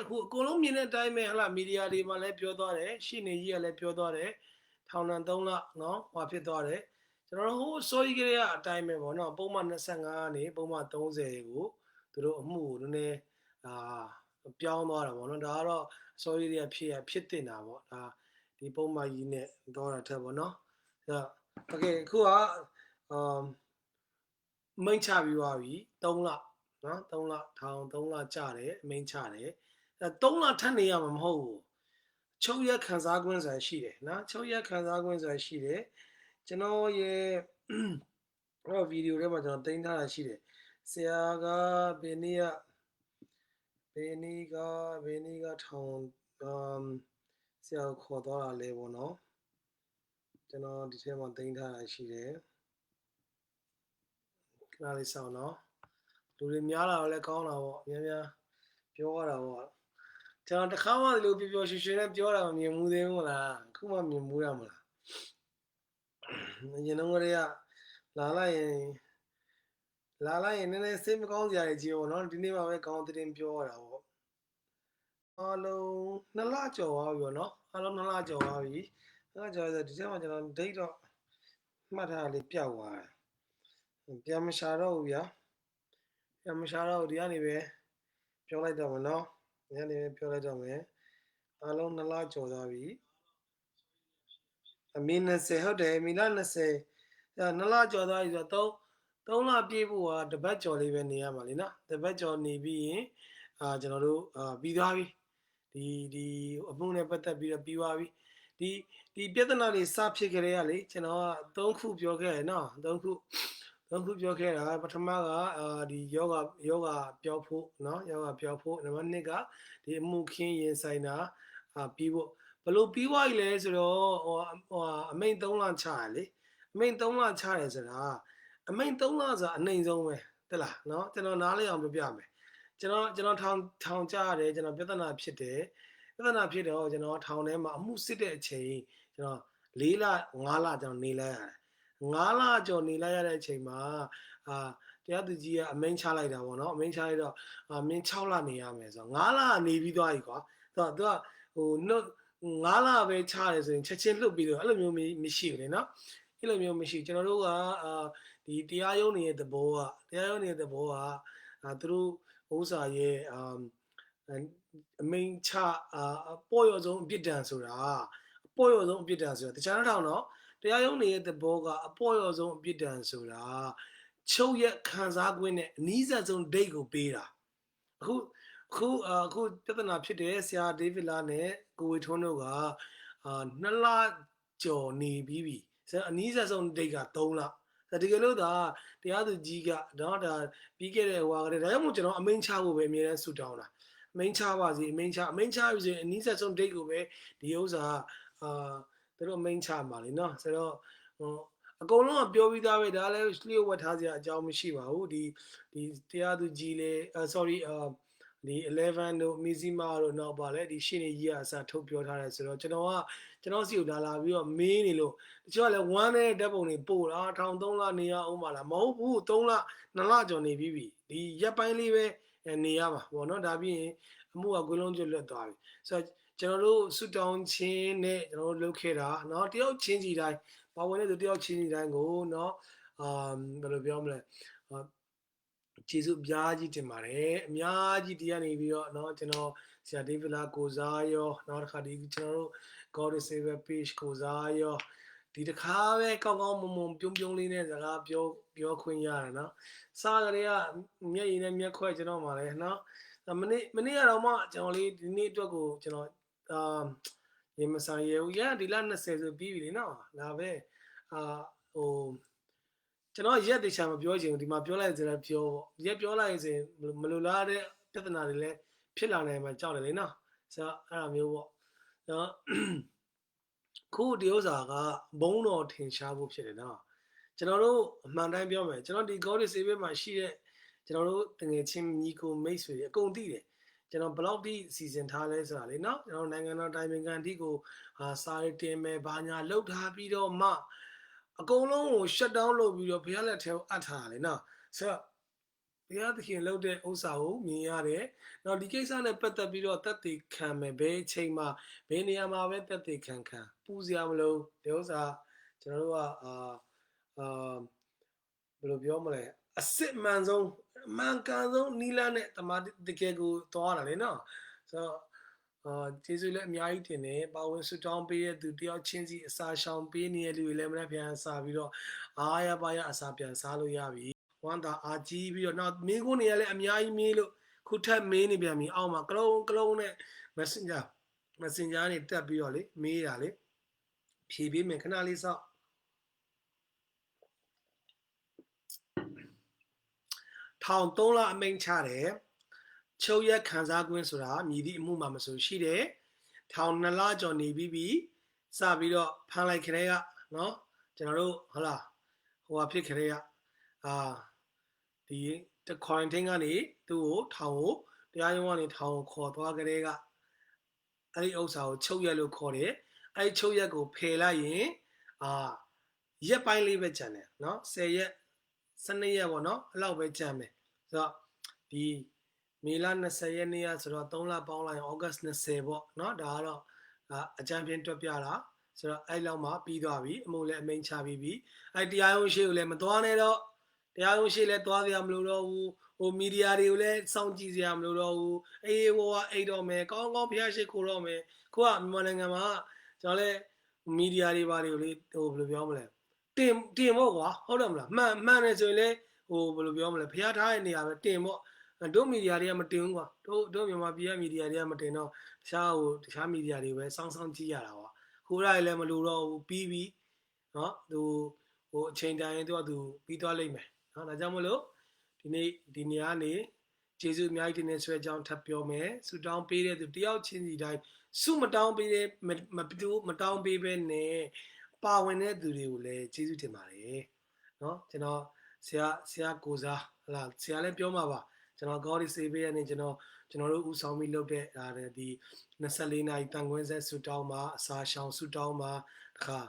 အခုအကုန်လုံးမြင်တဲ့အတိုင်းပဲဟလာမီဒီယာတွေမှာလည်းပြောသွားတယ်ရှင်းနေကြီးကလည်းပြောသွားတယ်ထောင်ဒဏ်3လနော်ဟောဖြစ်သွားတယ်ကျွန်တော်တို့ဟိုအစိုးရကအတိုင်းပဲပေါ့နော်ပုံမှန်25ကနေပုံမှန်30ကိုသူတို့အမှုကိုနည်းနည်းပြောင်းသွားတာပေါ့နော်ဒါကတော့အစိုးရကဖြစ်တင်တာပေါ့ဒါဒီပုံမှန်ကြီးနဲ့တော့တာထက်ပေါ့နော်โอเคအခုကမိန့်ချပြီးသွားပြီ3လနော်3လထောင်3လကြာတယ်အမိန့်ချတယ်3လထပ်နေရမှာမဟုတ်ဘူးချုပ်ရက်ခံစားခွင့်ဆိုတာရှိတယ်နော်ချုပ်ရက်ခံစားခွင့်ဆိုတာရှိတယ်ကျွန်တော်ရဲ့ဗီဒီယိုထဲမှာကျွန်တော်တင်ထားတာရှိတယ်ဆရာကဘယ်နေ့ကထောင်ဆရာကိုခေါ်သွားတာလဲပေါ့နော်ကျွန်တော်ဒီထဲမှာတင်ထားတာရှိတယ်ခဏလေးစောင့်နော်လူတွေများလာတော့လည်းကောင်းတာပေါ့များပြောရတာပေါ့ကျွန်တော်တစ်ခါမှဒီလိုပျော်ရွှင်ရွှင်နဲ့ပြောတာမမြင်ဘူးသေးဘူးလားအခုမှမြင်ဘူးရမလားရင်တော့ကလေးကလာလိုက်ရင်နည်းနည်းစိတ်မကောင်းစရာကြီးပေါ့နော်ဒီနေ့မှပဲကောင်းတဲ့ပြောရတာပေါ့အားလုံး2လကျော်သွားပြီပေါ့နော်အားလုံး2လကျော်သွားပြီ2လကျော်ဆိုဒီထဲမှာကျွန်တော်ဒိတ်တော့မှတ်ထားတာလေးပျောက်သွားတယ်ပြန်မရှာတော့ဘူးဗျာပြန်မရှာတော့ဒီကနေပဲပြောလိုက်တော့မယ်နော်ဒီကနေပဲပြောလိုက်တော့မယ်အားလုံး2လကျော်သွားပြီမီ20ဟုတ်တယ်မီလ20 2လကျော်သွားပြီဆိုတော့3လပြည့်ဖို့ကတပတ်ကျော်လေးပဲနေရမှာလीနော်တပတ်ကျော်နေပြီးရင်ကျွန်တော်တို့ပြီးသွားပြီဒီအမှုနဲ့ပတ်သက်ပြီးတော့ပြီးသွားပြီဒီပြဿနာတွေစဖြစ်ကြတဲ့ကလေကျွန်တော်က3ခုပြောခဲ့တယ်နော်3ခုပြောခဲ့တာပထမကဒီယောဂပြောဖို့နော်ယောဂပြောဖို့နံပါတ်2ကဒီအမှုခင်းရင်ဆိုင်တာပြီးဖို့ဘလို့ပြီးသွားပြီလဲဆိုတော့အမိန်3လချရလေအမိန်3လချတယ်ဆိုတာအမိန်3လဆိုတာအနိုင်ဆုံးပဲတက်လားနော်ကျွန်တော်နားလည်အောင်ပြောပြမယ်ကျွန်တော်ထောင်ကြရတယ်ကျွန်တော်ပြဿနာဖြစ်တယ်ပြဿနာဖြစ်တော့ကျွန်တော်ထောင်ထဲမှာအမှုစစ်တဲ့အချိန်ကျွန်တော်4လ5လကျွန်တော်နေလိုက်ရတယ်5လကျော်နေလိုက်ရတဲ့အချိန်မှာတရားသူကြီးကအမိန့်ချလိုက်တာပေါ့နော်အမိန့်ချလိုက်တော့မင်း6လနေရမယ်ဆိုတော့5လနေပြီးသွားပြီကွာသူကဟို5လပဲချရတယ်ဆိုရင်ချက်ချင်းလွတ်ပြီးတော့အဲ့လိုမျိုးမရှိဘူးလေနော်အဲ့လိုမျိုးမရှိကျွန်တော်တို့ကဒီတရားရုံးတွေရဲ့သဘောကသူတို့ဥစ္စာရဲ့အမိန့်ချပေါ်ရောဆုံးအပြစ်ဒဏ်ဆိုတာတခြားထောင်တော့တရားရုံးတွေရဲ့သဘောကအပေါ်ရောဆုံးအပြစ်ဒဏ်ဆိုတာချုပ်ရက်ခံစားခွင့်နဲ့အနည်းဆက်ဆုံး date ကိုပေးတာအခုပြဿနာဖြစ်တဲ့ဆရာဒေးဗစ်လာနဲ့ကိုဝေထွန်းတို့က2လကျော်နေပြီးပြီအနည်းဆက်ဆုံး date က3လဒီကလို့တရားသူကြီးကတော့ဒါပြီးခဲ့တဲ့ဟိုကတည်းကဒါကြောင့်မို့ကျွန်တော်အမိန့်ချဖို့ပဲအမြဲတမ်းဆူတောင်းတာအမိန့်ချပါစေအမိန့်ချပြီဆိုရင်အနည်းဆက်ဆုံး date ကိုပဲဒီဥစ္စာသူတို့အမိန့်ချမှာလေနော်ဆိုတော့အကုန်လုံးကပြောပြီးသားပဲဒါလည်းလျှို့ဝှက်ထားစရာအကြောင်းမရှိပါဘူးဒီတရားသူကြီးလေsorryဒီ11တို့မီဇီမာတို့နောက်ပါလေဒီရှင်းနေကြီးကအစားထုတ်ပြောထားတယ်ဆိုတော့ကျွန်တော်စီကိုလာပြီးတော့မေးနေလို့တချို့ကလည်း1နဲ့ဓာတ်ပုံတွေပို့တာထောင်3လနေရအောင်ပါလားမဟုတ်ဘူး3လ2လကျော်နေပြီးပြီဒီရက်ပိုင်းလေးပဲနေရမှာပေါ့နော်ဒါပြီးရင်အမှုကကွင်းလုံးကျွတ်လွတ်သွားပြီဆိုတော့ကျွန်တော်တို့ဆူတောင်းချင်းနဲ့ကျွန်တော်တို့လုပ်ခဲ့တာเนาะတယောက်ချင်းစီတိုင်းပါဝင်တဲ့သူတယောက်ချင်းစီတိုင်းကိုเนาะဘယ်လိုပြောမလဲကျေးဇူးအများကြီးတင်ပါတယ်အများကြီးတရားနေပြီးတော့เนาะကျွန်တော်ဆရာဒေးဗစ်လာကိုစားရောနောက်တစ်ခါဒီကျွန်တော်တို့ God is Savior page ကိုစားရောဒီတစ်ခါပဲကောင်းကောင်းမွန်ပြုံးလေးနဲ့စကားပြောခွင့်ရတယ်เนาะစားကြရမျက်ရည်နဲ့မျက်ခွက်ကျွန်တော်မှာလဲเนาะမနေ့ကတော့မှကျွန်တော်လေးဒီနေ့အတွက်ကိုကျွန်တော်ရေမဆိုင်ရဘူးဒီလ20ဆိုပြီးပြီလေနော်ဒါပဲဟိုကျွန်တော်ရက်တေချာမပြောချင်ဘူးဒီမှာပြောလိုက်ဆိုတော့ရက်ပြောလိုက်ရင်မလိုလားတဲ့ပြဿနာတွေလည်းဖြစ်လာနိုင်မှာကြောက်တယ်လေနော်ဆိုတော့အဲ့လိုမျိုးပေါ့နော်ခုဒီဥစ္စာကဘုံတော်ထင်ရှားဖို့ဖြစ်တယ်နော်ကျွန်တော်တို့အမှန်တိုင်းပြောမယ်ကျွန်တော်ဒီ God is Savior မှာရှိတဲ့ကျွန်တော်တို့တငယ်ချင်းညီကိုမိတ်ဆွေအကုန်သိတယ်ကျွန်တော်ဘလောက်ထိစီစဉ်ထားလဲဆိုတာလေနော်ကျွန်တော်နိုင်ငံတော်တိုင်ပင်ခံအထိကိုစာရတင်မယ်ဘာညာလှုပ်ထားပြီးတော့မှအကုန်လုံးကို shut down လုပ်ပြီးတော့ဘုရားလက်ထဲကိုအပ်ထားတယ်နော်ဆိုတော့ ဘုရားသခင်လုပ်တဲ့ဥစ္စာကိုမြင်ရတယ်။နောက်ဒီကိစ္စနဲ့ပတ်သက်ပြီးတော့သက်သေခံမယ်ဘယ်အချိန်မှာဘယ်နေရာမှာပဲသက်သေခံပူစရာမလိုဒီဥစ္စာကျွန်တော်တို့ကဘယ်လိုပြောမလဲအစစ်မှန်ဆုံးအမှန်ကန်ဆုံးနီလာနဲ့တမန်တကယ်ကိုသွားတာလေနော်ဆိုတော့ကျေးဇူးလည်းအများကြီးတင်တယ်ပါဝင်ဆုတောင်းပေးတဲ့သူတယောက်ချင်းစီအစာရှောင်ပေးနေတဲ့လူတွေလည်းမနေ့ပြန်စားပြီးတော့အားရပါရအစာပြန်စားလို့ရပြီဝမ်းသာအားကြီးပြီးတော့နောက်မင်းကုန်းနေရလည်းအများကြီးမေးလို့ခုထပ်မေးနေပြန်ပြီအောက်မှာကလုံးနဲ့ messenger နေတက်ပြီးတော့လေမေးတာလေဖြေပေးမယ်ခဏလေးစောင့်ထောင်3လအမိန့်ချတယ်ချုပ်ရက်ခံစား권ဆိုတာမြည်သည့်အမှုမှာမဆိုရှိတယ်ထောင်2လကျော်နေပြီးစပြီးတော့ဖမ်းလိုက်ခရဲကနော်ကျွန်တော်တို့ဟုတ်လားဟိုဟာဖြစ်ခရဲကဒီquarantine ကနေသူ့ကိုထောင်ကိုတရားရုံးကနေထောင်ကိုခေါ်သွားခရဲကအဲ့ဒီဥစ္စာကိုချုပ်ရက်လို့ခေါ်တယ်အဲ့ဒီချုပ်ရက်ကိုဖယ်လိုက်ရင်ရက်ပိုင်းလေးပဲကျန်တယ်နော်10ရက်12ရက်ပေါ့နော်အဲ့လောက်ပဲကျန်မယ်ဆိုတော့ဒီမေလ20ရက်နေ့ကဆိုတော့3လပေါင်းလိုက်ရင်ဩဂတ်20ပေါ့နော်ဒါကတော့အကြံပြင်းတွက်ပြတာဆိုတော့အဲ့လောက်မှပြီးသွားပြီအမှုလည်းအမိန့်ချပြီးပြီအဲ့တရားရုံးရှိကိုလည်းမသွားနဲ့တော့တရားရုံးရှိလည်းသွားကြရမလို့တော့ဘူးဟိုမီဒီယာတွေကိုလည်းစောင့်ကြည့်ကြရမလို့တော့ဘူးအေးဟိုကအိတ်တော့မယ်ကောင်းကောင်းဖျားရှိခိုးတော့မယ်ခုကမြန်မာနိုင်ငံမှာကျွန်တော်လည်းမီဒီယာတွေဘာတွေကိုလေဟိုဘယ်လိုပြောမလဲတင်ပေါ့ကွာဟုတ်တယ်မလားမှန်တယ်ဆိုရင်လည်းဟိုဘယ်လိုပြောမလဲဖျားထားတဲ့နေရာပဲတင်ပေါ့တို့မီဒီယာတွေကမတင်ဘူးကွာတို့မြန်မာပြည်ကမီဒီယာတွေကမတင်တော့တခြားမီဒီယာတွေပဲစောင့်ကြည့်ရတာကွာခိုးရလည်းမလို့တော့ဘူးပြီးပြီနော်သူဟိုအချိန်တိုင်းသူကသူပြီးသွားလိမ့်မယ်နော်ဒါကြောင့်မလို့ဒီနေ့ဒီနေရာနေကျေးဇူးအများကြီးတင်နေဆွဲကြောင်းထပ်ပြောမယ်ဆူတောင်းပေးတဲ့သူတယောက်ချင်းစီတိုင်းဆုမတောင်းပေးတဲ့မတောင်းပေးပဲနဲ့ပါဝင်တဲ့သူတွေကိုလည်းကျေးဇူးတင်ပါတယ်နော်ကျွန်တော်ဆရာကိုစားဟလာဆရာလည်းပြောမှာပါကျွန်တော် God is Savior ရနေကျွန်တော်တို့ဦးဆောင်ပြီးလုပ်တဲ့ဒီ24နာရီတန်ခွင်းဆက်ဆူတောင်းမှာအစာရှောင်ဆူတောင်းမှာတခါ